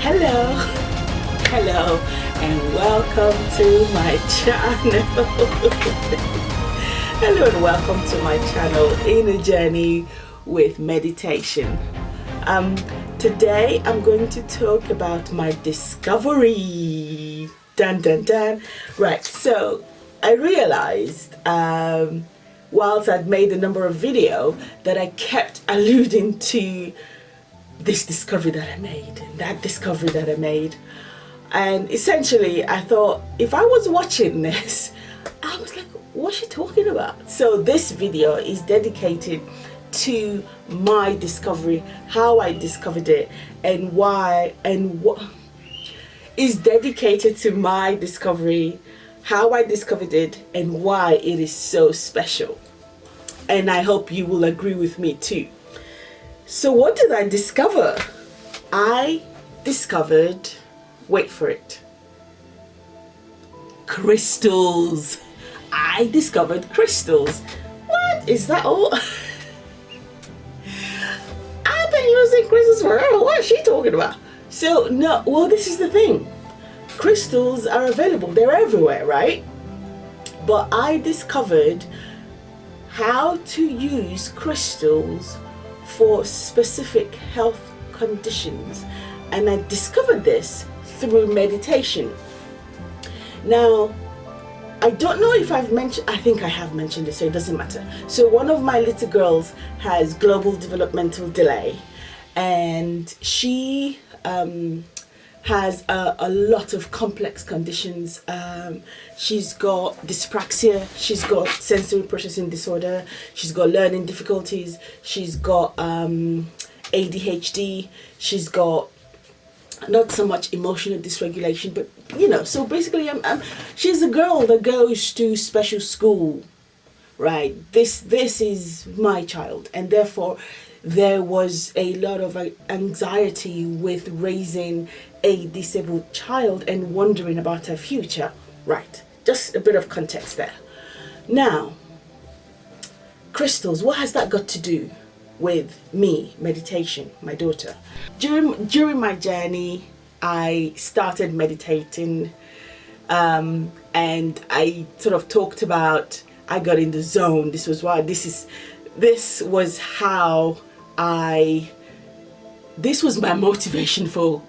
Hello, hello, and welcome to my channel. Hello and welcome to my channel, Inner Journey with Meditation. Today I'm going to talk about my discovery. Dun dun dun. Right, so I realized whilst I'd made a number of videos that I kept alluding to this discovery that I made and that discovery that I made, and essentially I thought if I was watching this, I was like, what's she talking about? So this video is dedicated to my discovery, how I discovered it, and why, and what is dedicated to my discovery, how I discovered it, and why it is so special. And I hope you will agree with me too. So what did I discover? I discovered, wait for it, crystals. I discovered crystals. What? Is that all? I've been using crystals forever. What is she talking about? So no, well, this is the thing. Crystals are available. They're everywhere, right? But I discovered how to use crystals for specific health conditions, and I discovered this through meditation. Now, I don't know if I've mentioned, I think I have mentioned this, so it doesn't matter. So one of my little girls has global developmental delay, and she has a lot of complex conditions. She's got dyspraxia, she's got sensory processing disorder, she's got learning difficulties, she's got ADHD, she's got not so much emotional dysregulation, but you know, so basically she's a girl that goes to special school, right? This is my child, and therefore there was a lot of anxiety with raising a disabled child and wondering about her future, right? Just a bit of context there. Now, crystals, what has that got to do with me, meditation, my daughter? During my journey, I started meditating, and I sort of talked about, I got in the zone. This was why, this was my motivation for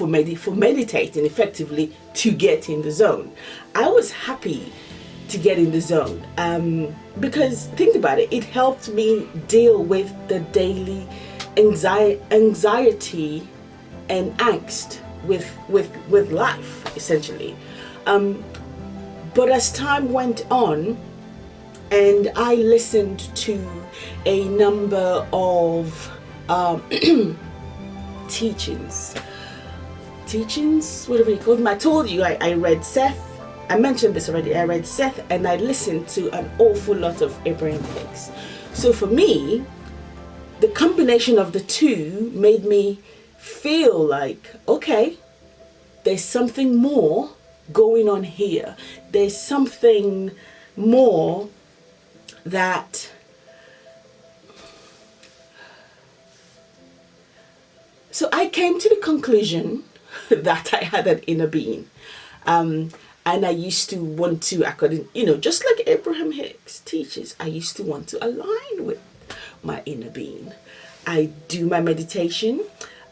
meditating effectively, to get in the zone. I was happy to get in the zone because think about it, it helped me deal with the daily anxiety and angst with life, essentially. But as time went on and I listened to a number of teachings, whatever you call them. I told you I read Seth. I mentioned this already. I read Seth and I listened to an awful lot of Abraham Hicks. So for me, the combination of the two made me feel like, okay, there's something more going on here. There's something more that so I came to the conclusion that I had an inner being, and I used to want to, just like Abraham Hicks teaches, I used to want to align with my inner being. I do my meditation.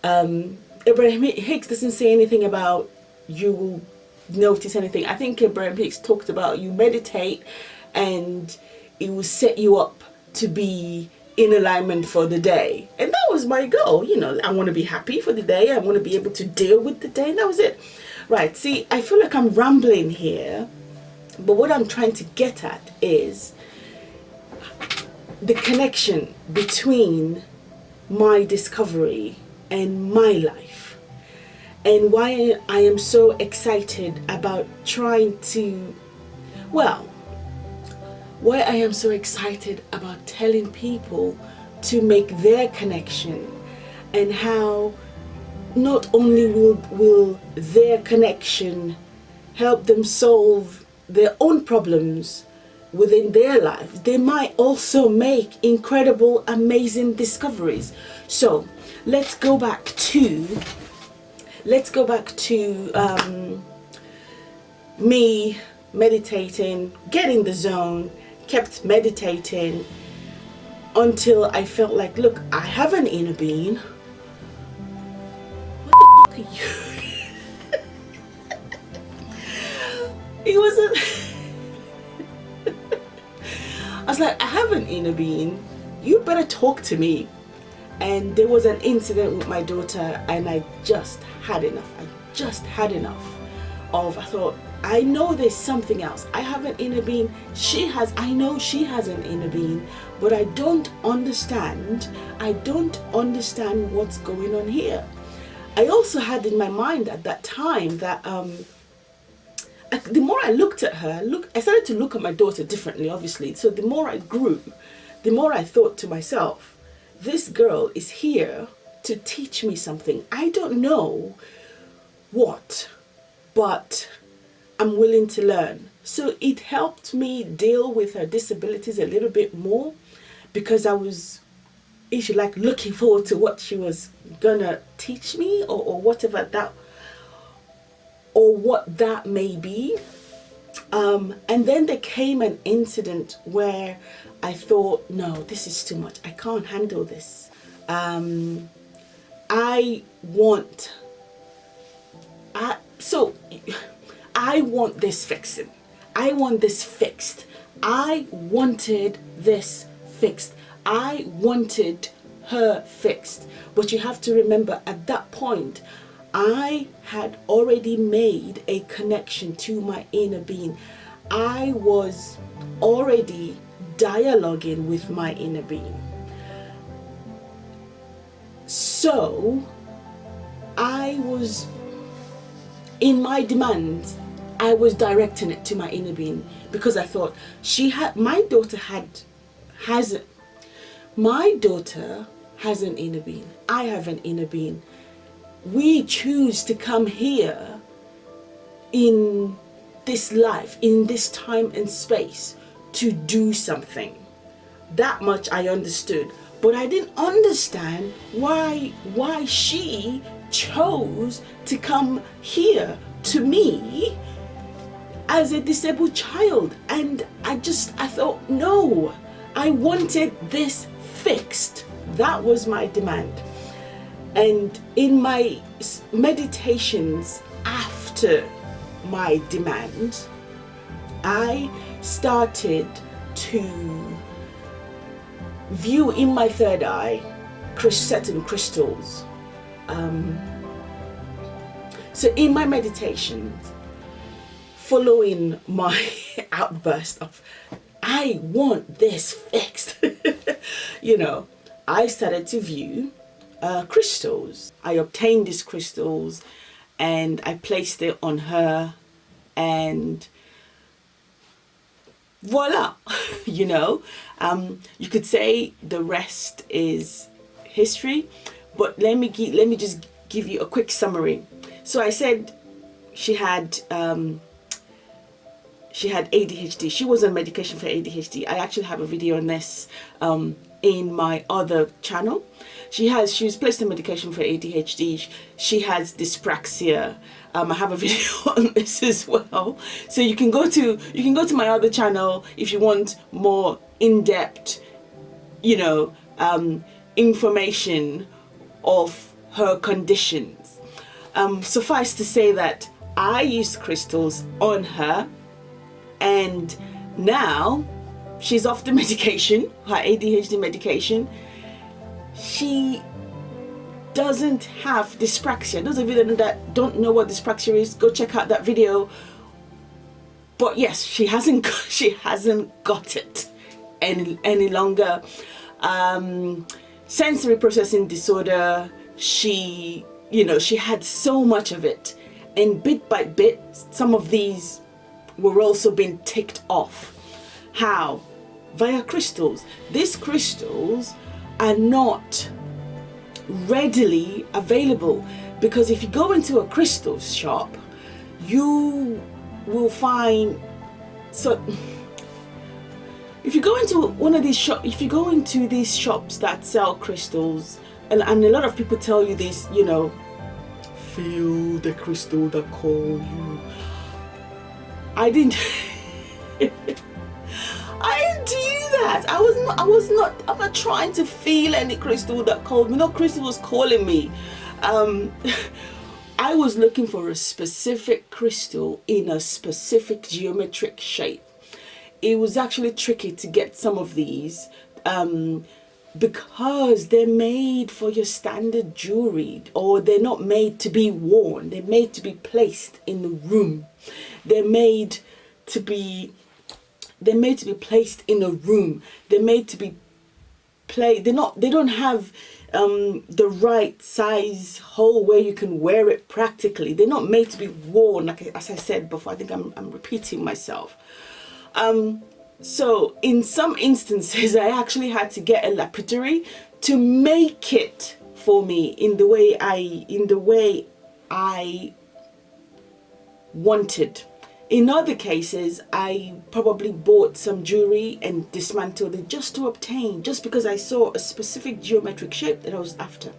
Abraham Hicks doesn't say anything about you will notice anything. I think Abraham Hicks talked about you meditate and it will set you up to be in alignment for the day. And that was my goal. I want to be happy for the day. I want to be able to deal with the day. And that was it. Right. See, I feel like I'm rambling here, but what I'm trying to get at is the connection between my discovery and my life, and why I am so excited about why I am so excited about telling people to make their connection, and how not only will their connection help them solve their own problems within their lives, they might also make incredible, amazing discoveries. So let's go back to let's go back to me meditating, get in the zone, kept meditating until I felt like, look, I have an inner being. What the fuck are you? It wasn't. I was like, I have an inner being. You better talk to me. And there was an incident with my daughter, and I just had enough. I thought, I know there's something else. I have an inner being. I know she has an inner being, but I don't understand. I don't understand what's going on here. I also had in my mind at that time that the more I looked at her, I started to look at my daughter differently, obviously. So the more I grew, the more I thought to myself, this girl is here to teach me something. I don't know what, but I'm willing to learn. So it helped me deal with her disabilities a little bit more, because I was, if you like, looking forward to what she was gonna teach me, or whatever that, or what that may be. And then there came an incident where I thought, no, this is too much. I can't handle this. I want this fixing. I want this fixed. I wanted this fixed. I wanted her fixed. But you have to remember, at that point, I had already made a connection to my inner being. I was already dialoguing with my inner being. So I was, in my demands, I was directing it to my inner being, because I thought my daughter has an inner being. I have an inner being. We choose to come here in this life, in this time and space, to do something. That much I understood, but I didn't understand why she chose to come here to me as a disabled child. And I thought, no, I wanted this fixed. That was my demand. And in my meditations after my demand, I started to view in my third eye certain crystals. So in my meditations, following my outburst of, I want this fixed, I started to view crystals. I obtained these crystals and I placed it on her, and voila, you could say the rest is history, but let me just give you a quick summary. So I said she had ADHD. She was on medication for ADHD. I actually have a video on this in my other channel. She was placed on medication for ADHD. She has dyspraxia. I have a video on this as well. So you can go to my other channel if you want more in-depth, information of her conditions. Suffice to say that I used crystals on her, and now she's off the medication, her ADHD medication. She doesn't have dyspraxia. Those of you that don't know what dyspraxia is, go check out that video. But yes, she hasn't got it any longer. Sensory processing disorder. She had so much of it, and bit by bit, some of these were also being ticked off. How? Via crystals. These crystals are not readily available, because if you go into a crystal shop, you will find, so if you go into one of these shops, if you go into these shops that sell crystals, and a lot of people tell you this, feel the crystal that call you. I didn't I didn't do that. I'm not trying to feel any crystal that called me. No crystal was calling me. I was looking for a specific crystal in a specific geometric shape. It was actually tricky to get some of these because they're made for your standard jewelry, or they're not made to be worn. They're made to be placed in the room. They're made to be placed in a room. They're made to be they don't have the right size hole where you can wear it practically. They're not made to be worn, like as I said before. I think I'm repeating myself. So in some instances, I actually had to get a lapidary to make it for me in the way I wanted. In other cases, I probably bought some jewelry and dismantled it just because I saw a specific geometric shape that I was after.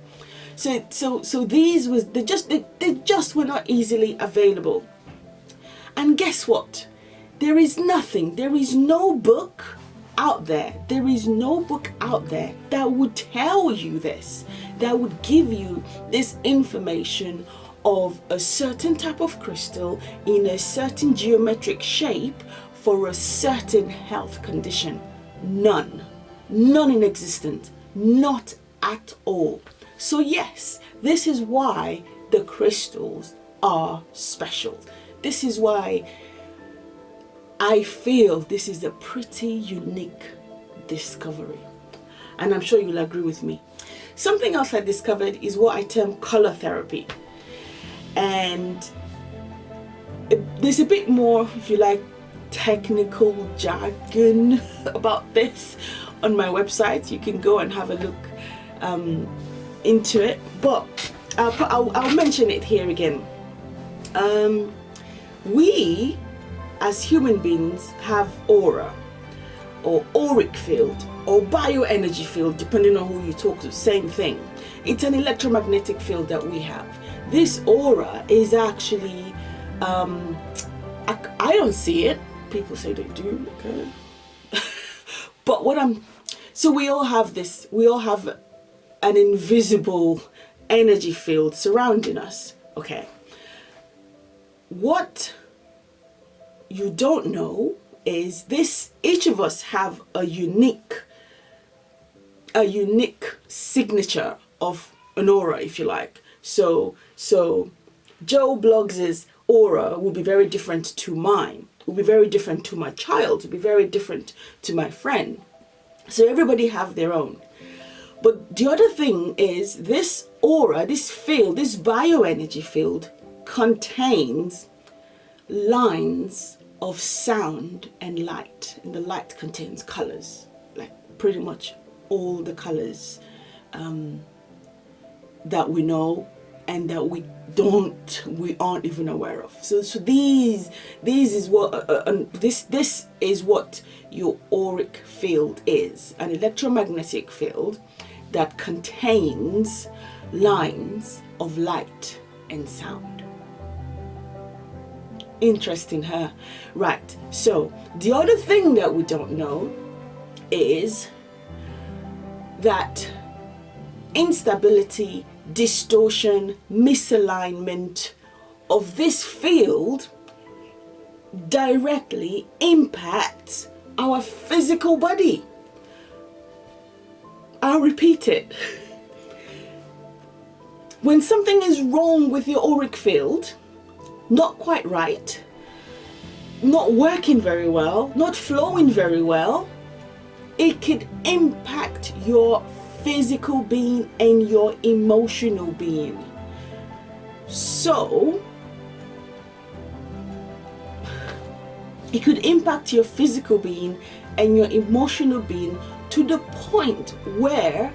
So these they just were not easily available. And guess what? There is no book out there that would tell you this, that would give you this information of a certain type of crystal in a certain geometric shape for a certain health condition. None in existence, not at all. So yes, this is why the crystals are special. This is why I feel this is a pretty unique discovery, and I'm sure you'll agree with me. Something else I discovered is what I term color therapy. And there's a bit more, if you like, technical jargon about this on my website. You can go and have a look into it, but I'll mention it here again. We as human beings have aura, or auric field, or bioenergy field, depending on who you talk to. Same thing. It's an electromagnetic field that we have. This aura is actually, I don't see it. People say they do, okay. But so we all have this, we all have an invisible energy field surrounding us, okay. What you don't know is this: each of us have a unique signature of an aura, if you like. So Joe Bloggs's aura will be very different to mine, will be very different to my child, will be very different to my friend. So everybody have their own. But the other thing is, this aura, this field, this bioenergy field contains lines of sound and light, and the light contains colors, like pretty much all the colors that we know and that we aren't even aware of. So this is what your auric field is: an electromagnetic field that contains lines of light and sound. Interesting, huh? Right. So the other thing that we don't know is that instability, distortion, misalignment of this field directly impacts our physical body. I'll repeat it. When something is wrong with your auric field, not quite right, not working very well, not flowing very well, it could impact your physical being and your emotional being. So it could impact your physical being and your emotional being to the point where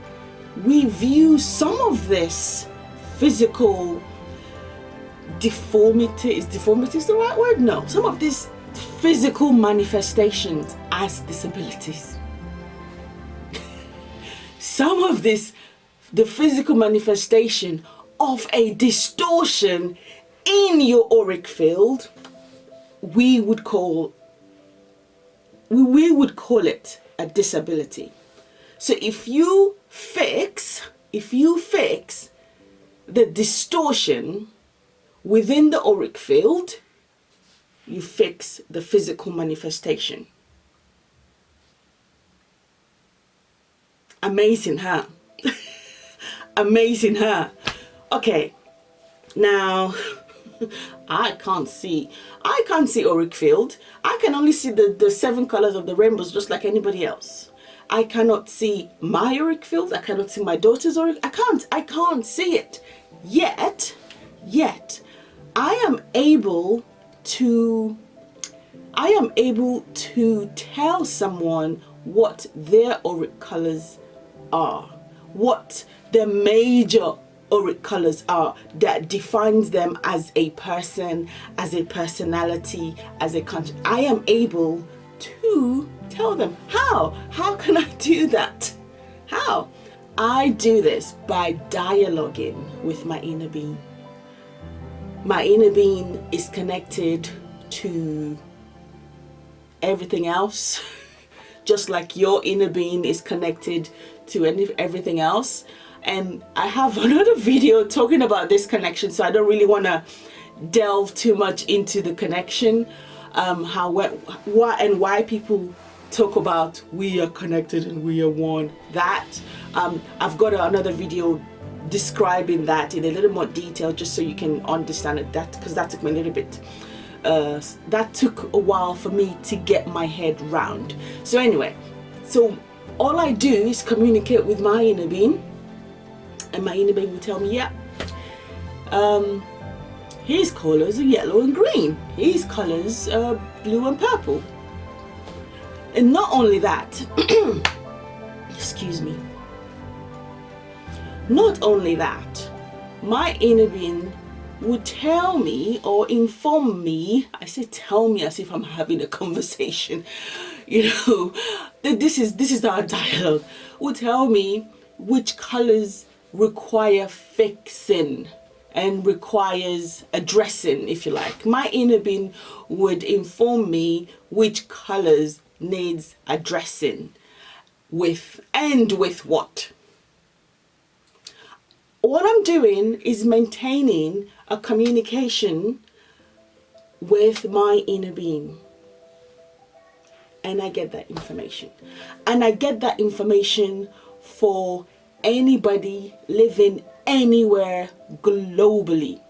we view some of this physical deformity, is the right word? No. Some of these physical manifestations as disabilities. Some of this, the physical manifestation of a distortion in your auric field, we would call it a disability. So if you fix the distortion within the auric field, you fix the physical manifestation. Amazing, huh? Amazing, huh? Okay, now I can't see auric field. I can only see the 7 colors of the rainbows, just like anybody else. I cannot see my auric field. I cannot see my daughter's auric. I can't see it yet. I am able to tell someone what their auric colors are, what the major auric colors are that defines them as a person, as a personality, as a country. I am able to tell them. How can I do that? How? I do this by dialoguing with my inner being. My inner being is connected to everything else, just like your inner being is connected to everything else. And I have another video talking about this connection, so I don't really want to delve too much into the connection, why people talk about we are connected and we are one. That I've got another video describing that in a little more detail, just so you can understand it. Because that took me a little bit. That took a while for me to get my head round. So anyway, so all I do is communicate with my inner being, and my inner being will tell me, yeah, his colors are yellow and green, his colors are blue and purple. And not only that, excuse me, not only that, my inner being would tell me or inform me. I say tell me as if I'm having a conversation, that this is our dialogue. Would tell me which colors require fixing and requires addressing, if you like. My inner being would inform me which colors needs addressing with what. What I'm doing is maintaining a communication with my inner being. And I get that information. And I get that information for anybody living anywhere globally.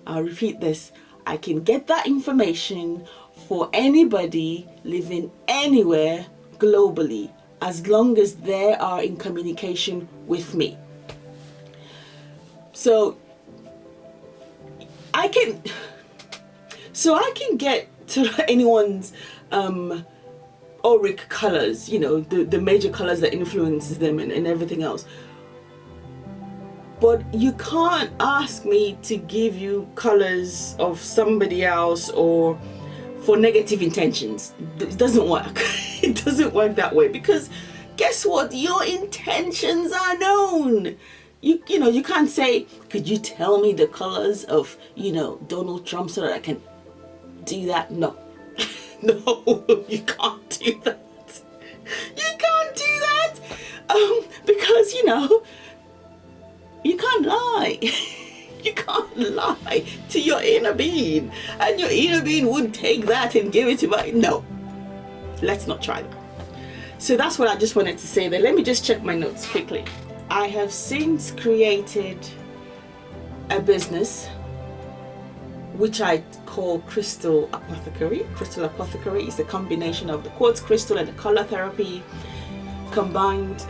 I'll repeat this. I can get that information for anybody living anywhere globally, as long as they are in communication with me. So I can get to anyone's auric colors, the major colors that influences them and everything else. But you can't ask me to give you colors of somebody else or for negative intentions. It doesn't work. It doesn't work that way, because guess what? Your intentions are known. You can't say, could you tell me the colors of, Donald Trump so that I can do that? No. No, you can't do that. You can't do that. Because, you can't lie. You can't lie to your inner being. And your inner being would take that and give it to my... No. Let's not try that. So that's what I just wanted to say there. Let me just check my notes quickly. I have since created a business which I call Crystal Apothecary. Crystal Apothecary is a combination of the quartz crystal and the color therapy combined.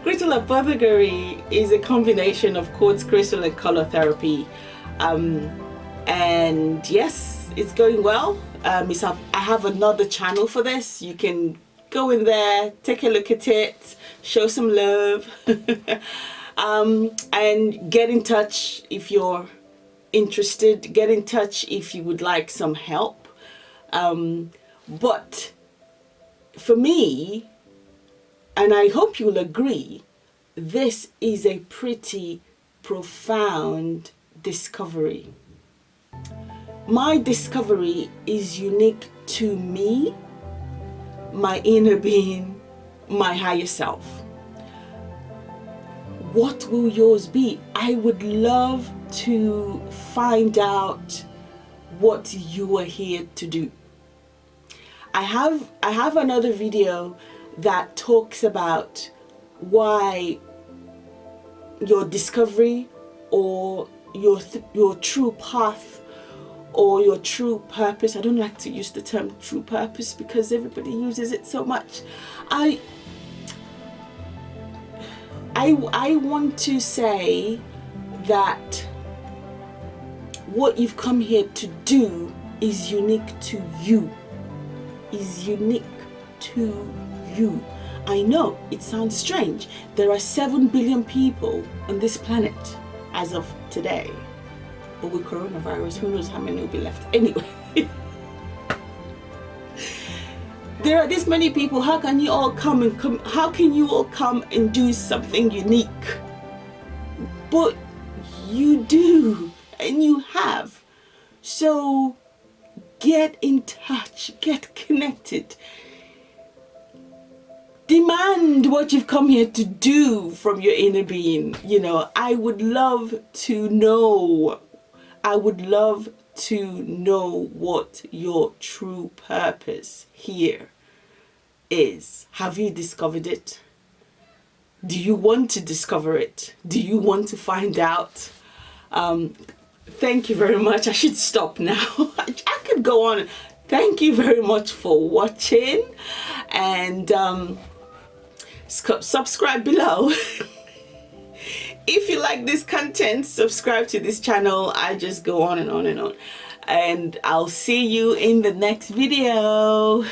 Crystal Apothecary is a combination of quartz crystal and color therapy. And yes, it's going well. I have another channel for this. You can go in there, take a look at it, show some love, and get in touch if you're interested. Get in touch if you would like some help. But for me, and I hope you'll agree, this is a pretty profound discovery. My discovery is unique to me, my inner being, my higher self. What will yours be? I would love to find out what you are here to do. I have another video that talks about why your discovery or your true path or your true purpose. I don't like to use the term true purpose because everybody uses it so much. I want to say that what you've come here to do is unique to you. Is unique to you. I know it sounds strange. There are 7 billion people on this planet as of today. But with coronavirus, who knows how many will be left anyway. There are this many people. How can you all come and do something unique? But you do, and you have. So get in touch, get connected. Demand what you've come here to do from your inner being. You know, I would love to know. I would love to know what your true purpose here is. Have you discovered it? Do you want to discover it? Do you want to find out? Thank you very much. I should stop now. I could go on. Thank you very much for watching, and subscribe below. If you like this content, subscribe to this channel. I just go on and on and on. And I'll see you in the next video.